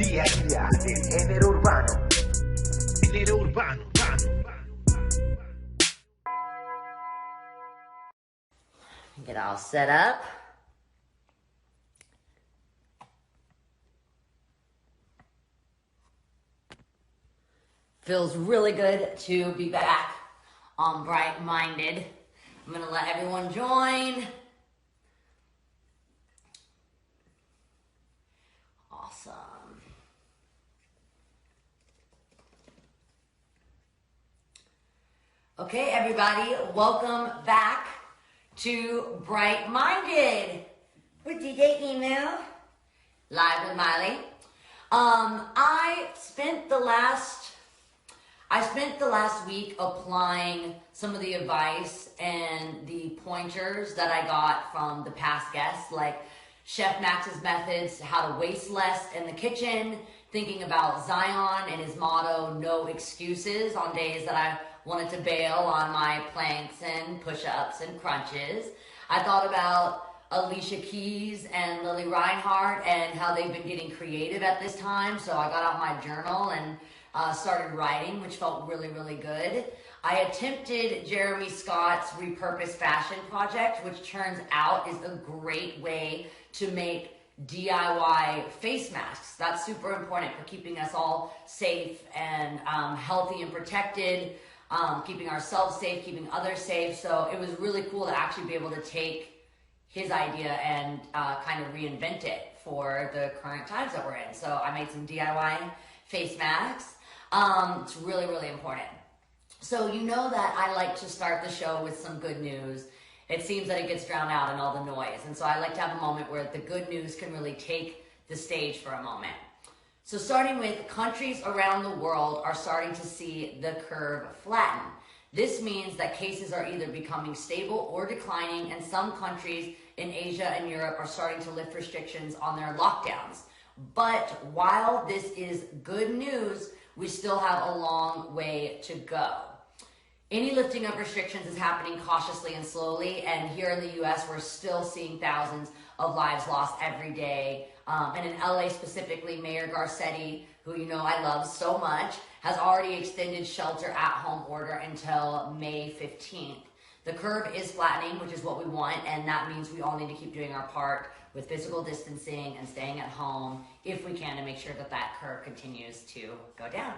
Día a día del género urbano. Género urbano. Get all set up. Feels really good to be back on Bright Minded. I'm gonna let everyone join. Awesome. Okay, everybody, welcome back to Bright Minded with DJ Email, live with Miley. I spent the last week applying some of the advice and the pointers that I got from the past guests, like Chef Max's methods, how to waste less in the kitchen, thinking about Zion and his motto, no excuses, on days that I wanted to bail on my planks and push-ups and crunches. I thought about Alicia Keys and Lily Reinhardt and how they've been getting creative at this time. So I got out my journal and started writing, which felt really, really good. I attempted Jeremy Scott's Repurpose Fashion project, which turns out is a great way to make DIY face masks. That's super important for keeping us all safe and healthy and protected. Keeping ourselves safe, keeping others safe. So it was really cool to actually be able to take his idea and kind of reinvent it for the current times that we're in. So I made some DIY face masks. It's really, really important. So you know that I like to start the show with some good news. It seems that it gets drowned out in all the noise. And so I like to have a moment where the good news can really take the stage for a moment. So starting with, countries around the world are starting to see the curve flatten. This means that cases are either becoming stable or declining, and some countries in Asia and Europe are starting to lift restrictions on their lockdowns. But while this is good news, we still have a long way to go. Any lifting of restrictions is happening cautiously and slowly, and here in the US, we're still seeing thousands of lives lost every day. And in LA specifically, Mayor Garcetti, who you know I love so much, has already extended shelter-at-home order until May 15th. The curve is flattening, which is what we want, and that means we all need to keep doing our part with physical distancing and staying at home if we can, to make sure that that curve continues to go down.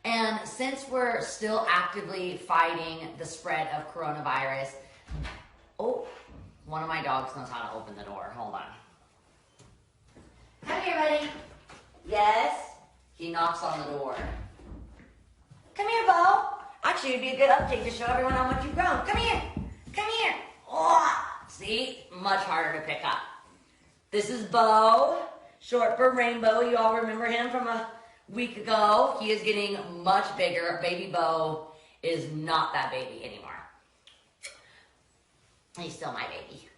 And since we're still actively fighting the spread of coronavirus, oh, one of my dogs knows how to open the door. Hold on. Come here, buddy. Yes? He knocks on the door. Come here, Bo. Actually, it'd be a good update to show everyone how much you've grown. Come here. Come here. Oh, see? Much harder to pick up. This is Bo, short for Rainbow. You all remember him from a week ago. He is getting much bigger. Baby Bo is not that baby anymore. He's still my baby.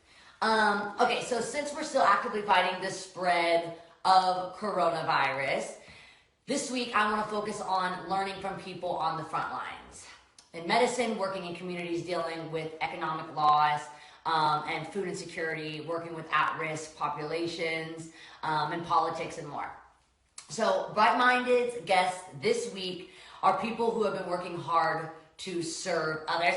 Okay, so since we're still actively fighting the spread of coronavirus, this week I want to focus on learning from people on the front lines. In medicine, working in communities dealing with economic loss and food insecurity, working with at-risk populations, and politics and more. So Bright-Minded's guests this week are people who have been working hard to serve others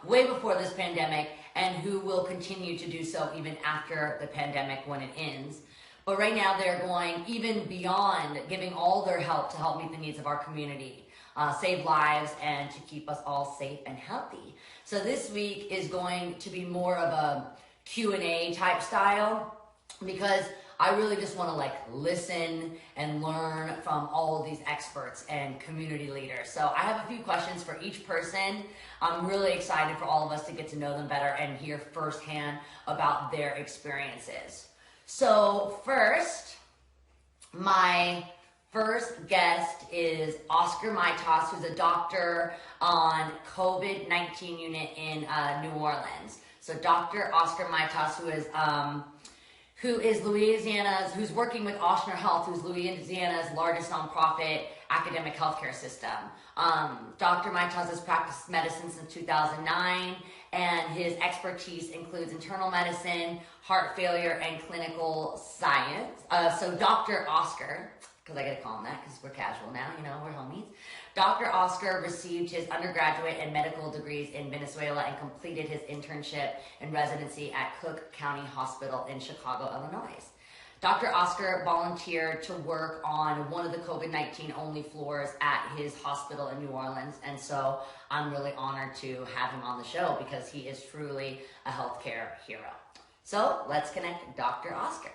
way before this pandemic, and who will continue to do so even after the pandemic when it ends. But right now they're going even beyond, giving all their help to help meet the needs of our community, save lives, and to keep us all safe and healthy. So this week is going to be more of a Q&A type style, because I really just want to listen and learn from all of these experts and community leaders. So I have a few questions for each person. I'm really excited for all of us to get to know them better and hear firsthand about their experiences. So first, my first guest is Oscar Maitas, who's a doctor on COVID-19 unit in New Orleans. So Dr. Oscar Maitas, who is who's working with Ochsner Health, who's Louisiana's largest nonprofit academic healthcare system. Dr. Mike has practiced medicine since 2009, and his expertise includes internal medicine, heart failure, and clinical science. So Dr. Oscar, because I gotta call him that because we're casual now, you know, we're homies. Dr. Oscar received his undergraduate and medical degrees in Venezuela and completed his internship and residency at Cook County Hospital in Chicago, Illinois. Dr. Oscar volunteered to work on one of the COVID-19 only floors at his hospital in New Orleans, and so I'm really honored to have him on the show because he is truly a healthcare hero. So let's connect Dr. Oscar.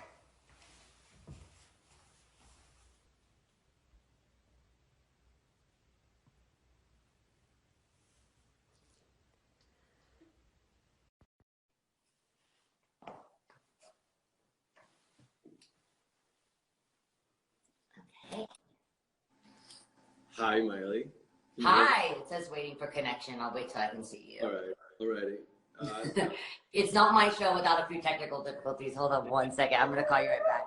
Hi, Miley. Hi, it says waiting for connection. I'll wait till I can see you. All right, alrighty. It's not my show without a few technical difficulties. Hold on one second. I'm going to call you right back.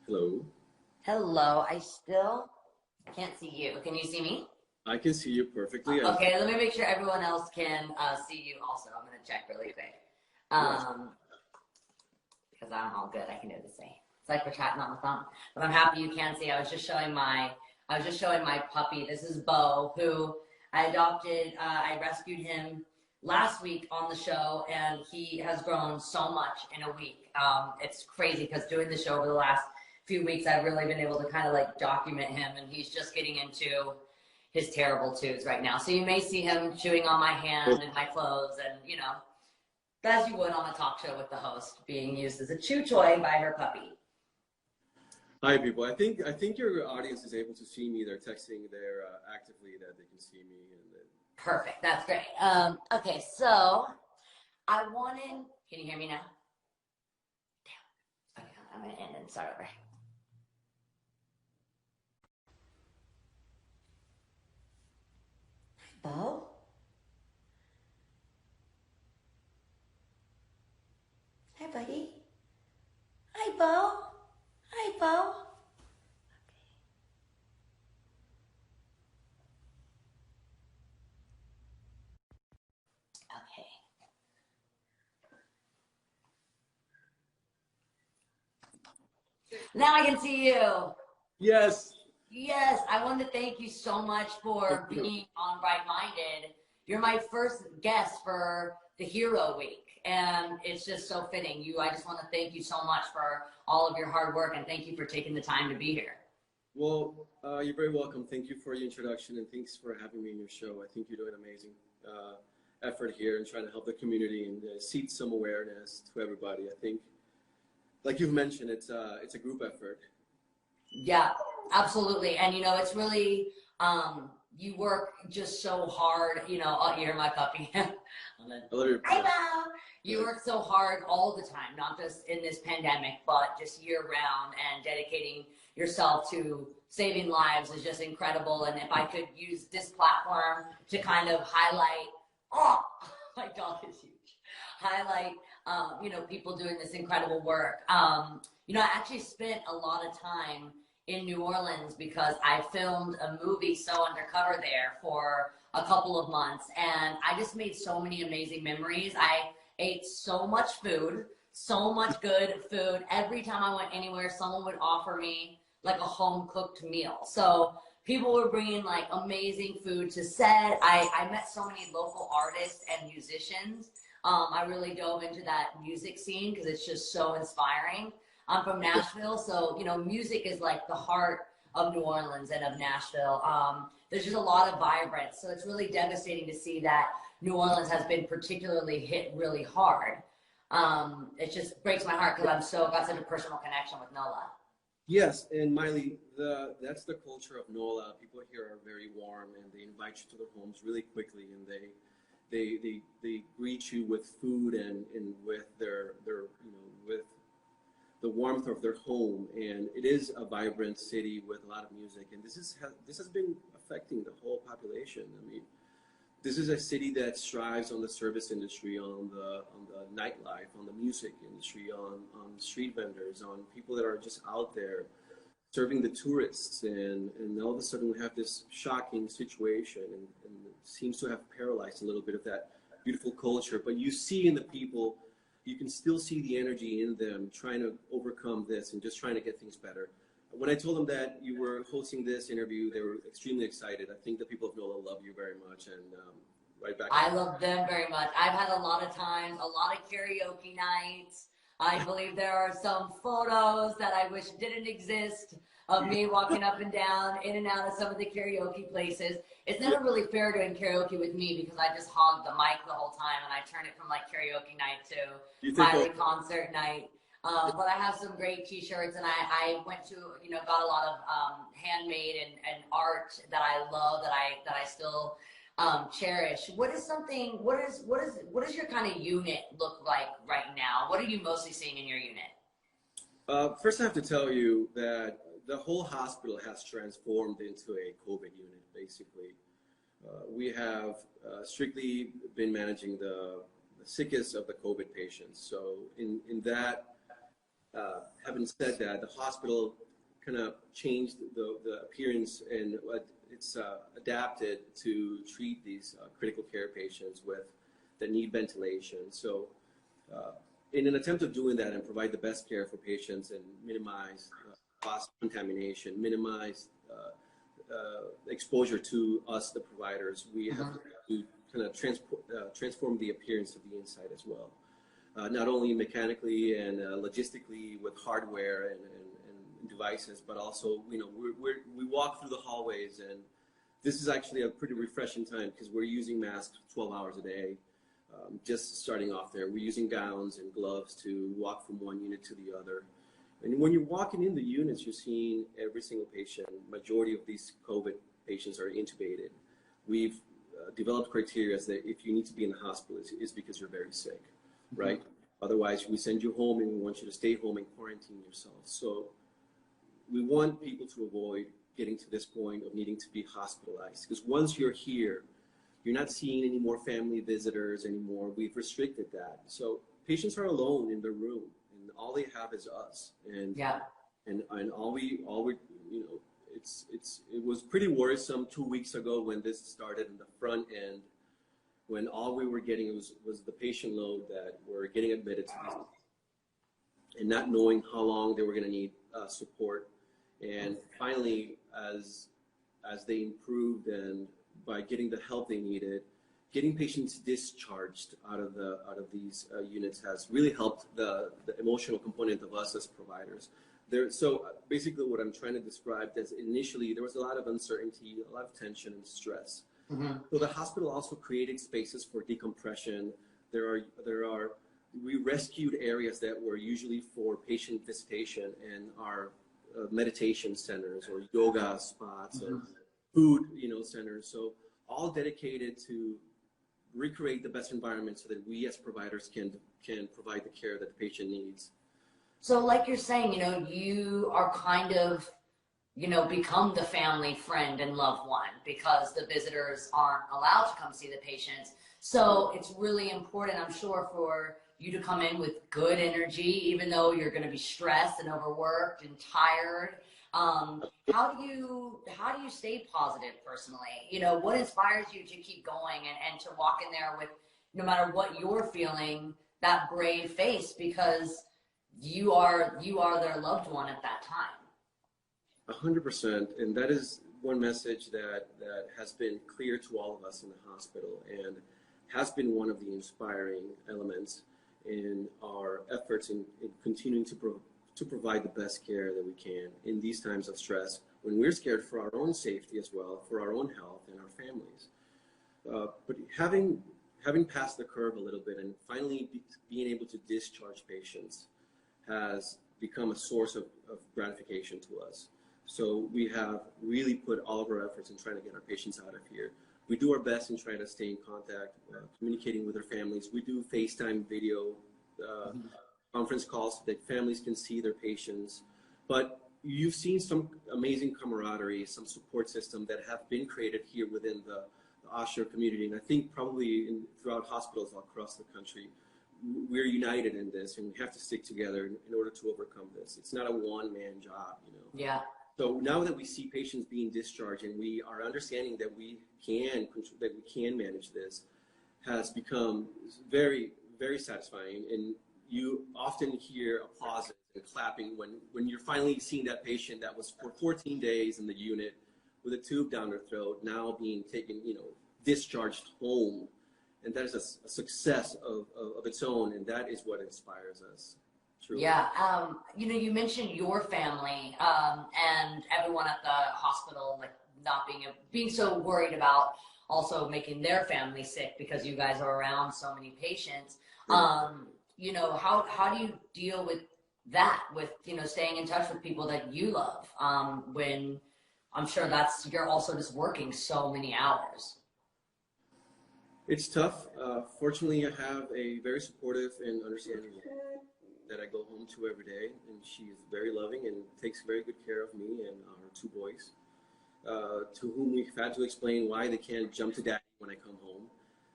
Hello. Hello. I still can't see you. Can you see me? I can see you perfectly. Okay, let me make sure everyone else can see you also. I'm going to check really quick. Because I'm all good. I can do the same. It's like we're chatting on the phone. But I'm happy you can see. I was just showing my puppy. This is Bo, who I adopted. I rescued him last week on the show, and he has grown so much in a week. It's crazy because doing the show over the last few weeks, I've really been able to kind of like document him, and he's just getting into his terrible twos right now. So you may see him chewing on my hand and my clothes, and you know, as you would on a talk show with the host, being used as a chew toy by her puppy. Hi, people. I think your audience is able to see me. They're texting there actively that they can see me. Perfect. That's great. Okay, so I wanted. Can you hear me now? Damn. Okay, I'm gonna end and start over. Bo? Hi, buddy. Hi, Bo. Hi, Bo. Okay. Now I can see you. Yes. Yes, I want to thank you so much for being on Right Minded. You're my first guest for the Hero Week, and it's just so fitting. I just want to thank you so much for all of your hard work, and thank you for taking the time to be here. Well, you're very welcome. Thank you for your introduction, and thanks for having me in your show. I think you're doing an amazing effort here and trying to help the community and seed some awareness to everybody. I think, like you've mentioned, it's a group effort. Yeah, absolutely. And, you know, it's really, you work just so hard, you know, oh, you hear my puppy. You work so hard all the time, not just in this pandemic, but just year round, and dedicating yourself to saving lives is just incredible. And if I could use this platform to kind of highlight, oh, my dog is huge. Highlight, you know, people doing this incredible work. You know, I actually spent a lot of time in New Orleans because I filmed a movie, So Undercover, there for a couple of months, and I just made so many amazing memories. I ate so much food, so much good food. Every time I went anywhere, someone would offer me like a home cooked meal. So people were bringing like amazing food to set. I met so many local artists and musicians. I really dove into that music scene because it's just so inspiring. I'm from Nashville, so, you know, music is like the heart of New Orleans and of Nashville. There's just a lot of vibrance, so it's really devastating to see that New Orleans has been particularly hit really hard. It just breaks my heart because got such a personal connection with Nola. Yes, and Miley, that's the culture of NOLA. People here are very warm, and they invite you to their homes really quickly, and they greet you with food and with their with the warmth of their home. And it is a vibrant city with a lot of music, and this has been affecting the whole population. I mean, this is a city that strives on the service industry, on the nightlife, on the music industry, on street vendors, on people that are just out there serving the tourists. And all of a sudden we have this shocking situation, and it seems to have paralyzed a little bit of that beautiful culture. But you see in the people, you can still see the energy in them trying to overcome this and just trying to get things better. When I told them that you were hosting this interview, they were extremely excited. I think the people of NOLA love you very much, and right back. I love them very much. I've had a lot of times, a lot of karaoke nights. I believe there are some photos that I wish didn't exist of me walking up and down, in and out of some of the karaoke places. It's never really fair doing karaoke with me because I just hog the mic the whole time, and I turn it from like karaoke night to Miley concert night. But I have some great t-shirts, and I went to, got a lot of handmade and art that I love, that I still cherish. What does your kind of unit look like right now? What are you mostly seeing in your unit? First, I have to tell you that the whole hospital has transformed into a COVID unit, basically. We have strictly been managing the sickest of the COVID patients. So in that, having said that, the hospital kind of changed the appearance, and it's adapted to treat these critical care patients that need ventilation. So in an attempt of doing that and provide the best care for patients and minimize cross contamination, minimize exposure to us, the providers, we have to kind of transform the appearance of the inside as well. Not only mechanically and logistically with hardware and devices, but also, we walk through the hallways, and this is actually a pretty refreshing time because we're using masks 12 hours a day. Just starting off there, we're using gowns and gloves to walk from one unit to the other. And when you're walking in the units, you're seeing every single patient. Majority of these COVID patients are intubated. We've developed criteria that if you need to be in the hospital, it's because you're very sick, right? Otherwise, we send you home, and we want you to stay home and quarantine yourself. So we want people to avoid getting to this point of needing to be hospitalized, because once you're here, you're not seeing any more family visitors anymore. We've restricted that. So patients are alone in their room, and all they have is us. And all we it was pretty worrisome 2 weeks ago when this started in the front end, when all we were getting was the patient load that were getting admitted to these, and not knowing how long they were going to need support. And finally, as they improved, and by getting the help they needed, getting patients discharged out of these units has really helped the emotional component of us as providers. So basically what I'm trying to describe is, initially there was a lot of uncertainty, a lot of tension and stress. So the hospital also created spaces for decompression. We rescued areas that were usually for patient visitation, and our meditation centers or yoga spots and food, centers. So all dedicated to recreate the best environment so that we as providers can provide the care that the patient needs. So like you're saying, you are kind of, become the family, friend, and loved one, because the visitors aren't allowed to come see the patients. So it's really important, I'm sure, for you to come in with good energy, even though you're going to be stressed and overworked and tired. How do you stay positive personally? What inspires you to keep going and to walk in there with, no matter what you're feeling, that brave face, because you are their loved one at that time. 100%, and that is one message that has been clear to all of us in the hospital, and has been one of the inspiring elements in our efforts in continuing to provide the best care that we can in these times of stress, when we're scared for our own safety as well, for our own health and our families. But having having passed the curve a little bit and finally being able to discharge patients has become a source of gratification to us. So we have really put all of our efforts in trying to get our patients out of here. We do our best in trying to stay in contact, communicating with their families. We do FaceTime video conference calls so that families can see their patients. But you've seen some amazing camaraderie, some support system that have been created here within the Osher community. And I think probably throughout hospitals all across the country, we're united in this, and we have to stick together in order to overcome this. It's not a one-man job, you know. Yeah. So now that we see patients being discharged and we are understanding that we can manage this, has become very, very satisfying. And you often hear applause and clapping when you're finally seeing that patient that was for 14 days in the unit with a tube down their throat now being taken, you know, discharged home. And that is a success of its own, and that is what inspires us. Truly. Yeah, you know, you mentioned your family and everyone at the hospital, like not being so worried about also making their family sick because you guys are around so many patients. You know, how do you deal with that? With, you know, staying in touch with people that you love when I'm sure you're also just working so many hours. It's tough. Fortunately, I have a very supportive and understanding woman that I go home to every day, and she is very loving and takes very good care of me and our two boys, to whom we've had to explain why they can't jump to daddy when I come home.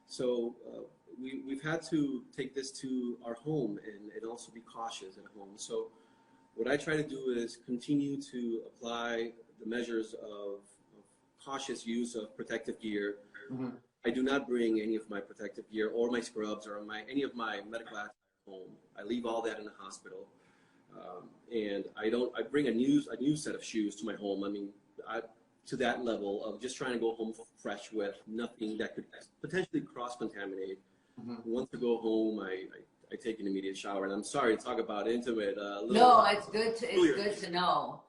So we've had to take this to our home and also be cautious at home. So what I try to do is continue to apply the measures of cautious use of protective gear. Mm-hmm. I do not bring any of my protective gear or my scrubs or any of my medical attire home. I leave all that in the hospital, and I bring a new set of shoes to my home. I mean, to that level of just trying to go home fresh with nothing that could potentially cross-contaminate. Mm-hmm. Once I go home, I take an immediate shower, and I'm sorry to talk about intimate. No, it's good to know.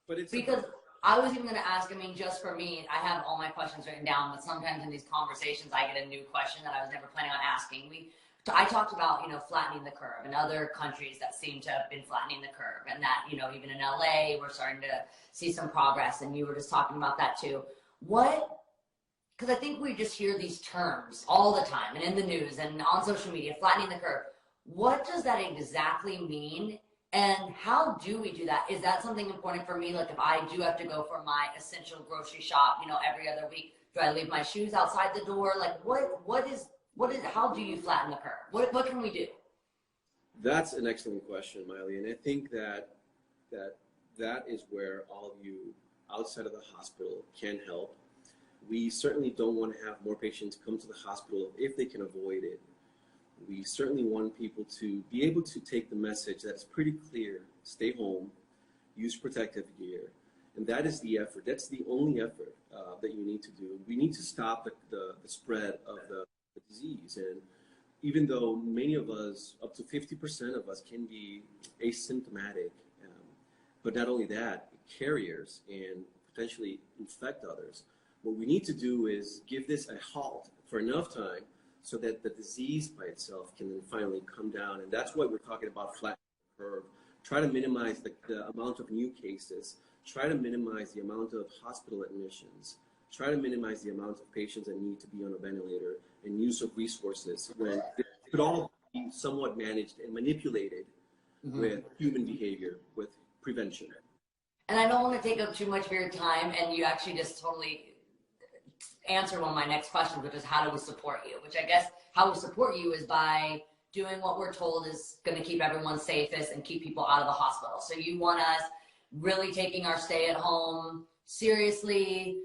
But it's because I was even going to ask. I mean, just for me, I have all my questions written down, but sometimes in these conversations, I get a new question that I was never planning on asking. I talked about, you know, flattening the curve and other countries that seem to have been flattening the curve, and that, you know, even in LA, we're starting to see some progress, and you were just talking about that too. Because I think we just hear these terms all the time and in the news and on social media, flattening the curve. What does that exactly mean, and how do we do that? Is that something important for me? Like if I do have to go for my essential grocery shop, you know, every other week, do I leave my shoes outside the door? Like how do you flatten the curve? What can we do? That's an excellent question, Miley. And I think that is where all of you outside of the hospital can help. We certainly don't want to have more patients come to the hospital if they can avoid it. We certainly want people to be able to take the message that's pretty clear: stay home, use protective gear. And that is the effort. That's the only effort that you need to do. We need to stop the spread of the disease. And even though many of us, up to 50% of us, can be asymptomatic, but not only that, carriers and potentially infect others, what we need to do is give this a halt for enough time so that the disease by itself can then finally come down. And that's what we're talking about, flattening the curve. Try to minimize the amount of new cases. Try to minimize the amount of hospital admissions. Try to minimize the amount of patients that need to be on a ventilator, and use of resources when it could all be somewhat managed and manipulated with human behavior, with prevention. And I don't want to take up too much of your time, and you actually just totally answered one of my next questions, which is how do we support you? Which I guess how we support you is by doing what we're told is going to keep everyone safest and keep people out of the hospital. So you want us really taking our stay at home seriously,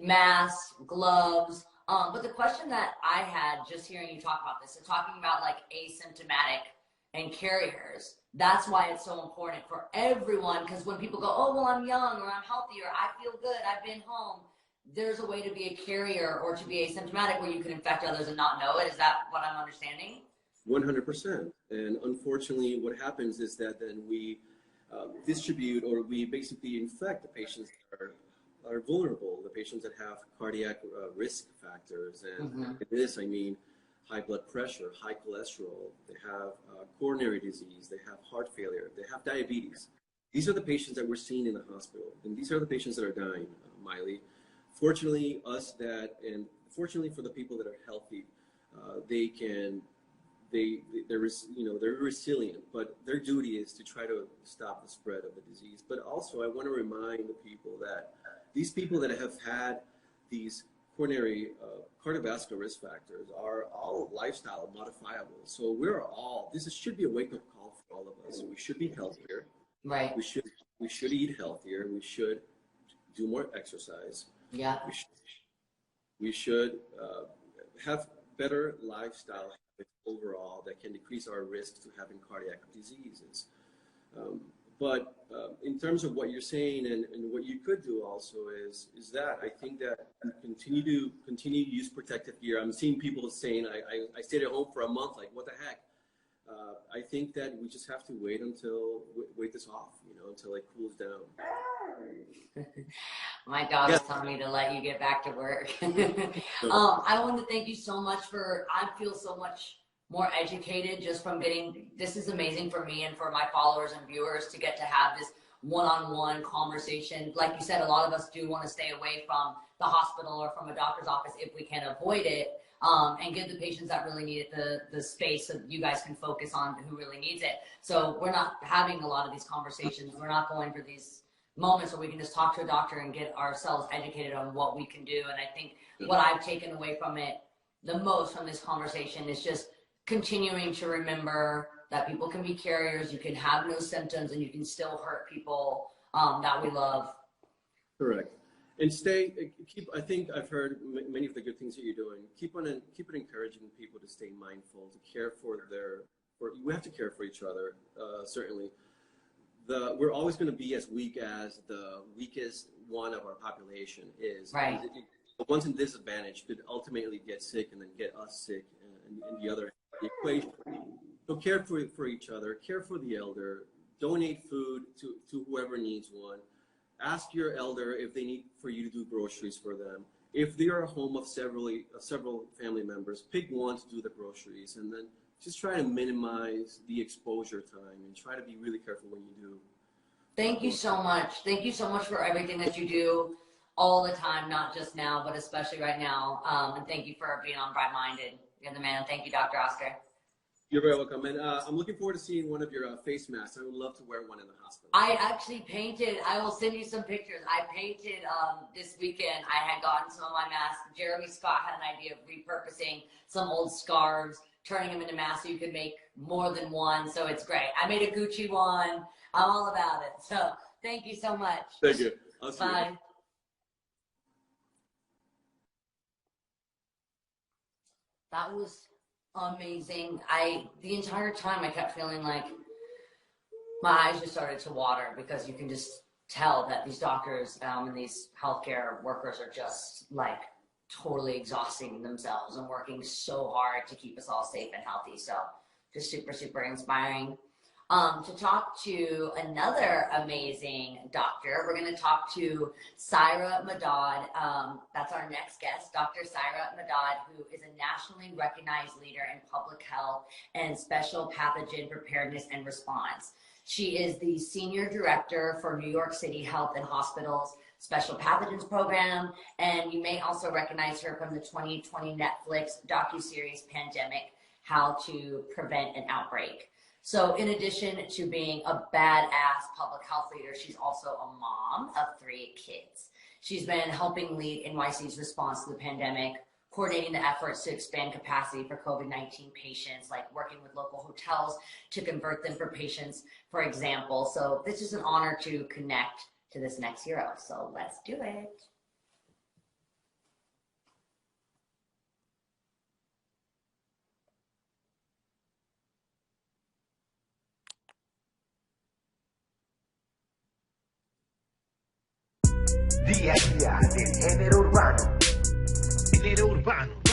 masks, gloves. But the question that I had just hearing you talk about this, so talking about like asymptomatic and carriers, that's why it's so important for everyone. Because when people go, oh, well, I'm young, or I'm healthy, or I feel good, I've been home, there's a way to be a carrier or to be asymptomatic where you can infect others and not know it. Is that what I'm understanding? 100%. And unfortunately, what happens is that then we distribute, or we basically infect the patients that are vulnerable, the patients that have cardiac risk factors. And in this, I mean high blood pressure, high cholesterol, they have coronary disease, they have heart failure, they have diabetes. These are the patients that we're seeing in the hospital, and these are the patients that are dying, Miley. Fortunately, fortunately for the people that are healthy, they're resilient, but their duty is to try to stop the spread of the disease. But also, I want to remind the people that these people that have had these coronary cardiovascular risk factors are all lifestyle modifiable. So this should be a wake-up call for all of us. We should be healthier. Right. We should eat healthier. We should do more exercise. Yeah. We should have better lifestyle habits overall that can decrease our risk to having cardiac diseases. But in terms of what you're saying and what you could do also is that I think that continue to use protective gear. I'm seeing people saying I stayed at home for a month. Like, what the heck? I think that we just have to wait this off, until it cools down. My dog is telling me to let you get back to work. I want to thank you so much I feel so much more educated just from this is amazing for me and for my followers and viewers to get to have this one-on-one conversation. Like you said, a lot of us do want to stay away from the hospital or from a doctor's office if we can avoid it, and give the patients that really need it the space so you guys can focus on who really needs it. So we're not having a lot of these conversations. We're not going for these moments where we can just talk to a doctor and get ourselves educated on what we can do. And I think what I've taken away from it the most from this conversation is just continuing to remember that people can be carriers, you can have no symptoms, and you can still hurt people that we love. Correct. And I think I've heard many of the good things that you're doing. Keep on encouraging people to stay mindful, to care we have to care for each other, certainly. We're always going to be as weak as the weakest one of our population is. Right. The ones in disadvantage could ultimately get sick and then get us sick and the other equation. So care for each other, care for the elder, donate food to whoever needs one. Ask your elder if they need for you to do groceries for them. If they are a home of several family members, pick one to do the groceries, and then just try to minimize the exposure time and try to be really careful when you do. Thank you so much. Thank you so much for everything that you do all the time, not just now, but especially right now. And thank you for being on Bright Minded. You're the man. Thank you, Dr. Oscar. You're very welcome. And I'm looking forward to seeing one of your face masks. I would love to wear one in the hospital. I actually painted, I will send you some pictures. I painted this weekend. I had gotten some of my masks. Jeremy Scott had an idea of repurposing some old scarves, turning them into masks so you could make more than one. So it's great. I made a Gucci one. I'm all about it. So thank you so much. Thank you. I'll see Bye. you. That was amazing. The entire time I kept feeling like my eyes just started to water because you can just tell that these doctors and these healthcare workers are just like totally exhausting themselves and working so hard to keep us all safe and healthy. So just super, super inspiring. To talk to another amazing doctor, we're going to talk to Syra Madad. That's our next guest, Dr. Syra Madad, who is a nationally recognized leader in public health and special pathogen preparedness and response. She is the Senior Director for New York City Health and Hospitals Special Pathogens Program, and you may also recognize her from the 2020 Netflix docuseries Pandemic: How to Prevent an Outbreak. So in addition to being a badass public health leader, she's also a mom of 3 kids. She's been helping lead NYC's response to the pandemic, coordinating the efforts to expand capacity for COVID-19 patients, like working with local hotels to convert them for patients, for example. So this is an honor to connect to this next hero. So let's do it. Día a día del género urbano. Género urbano.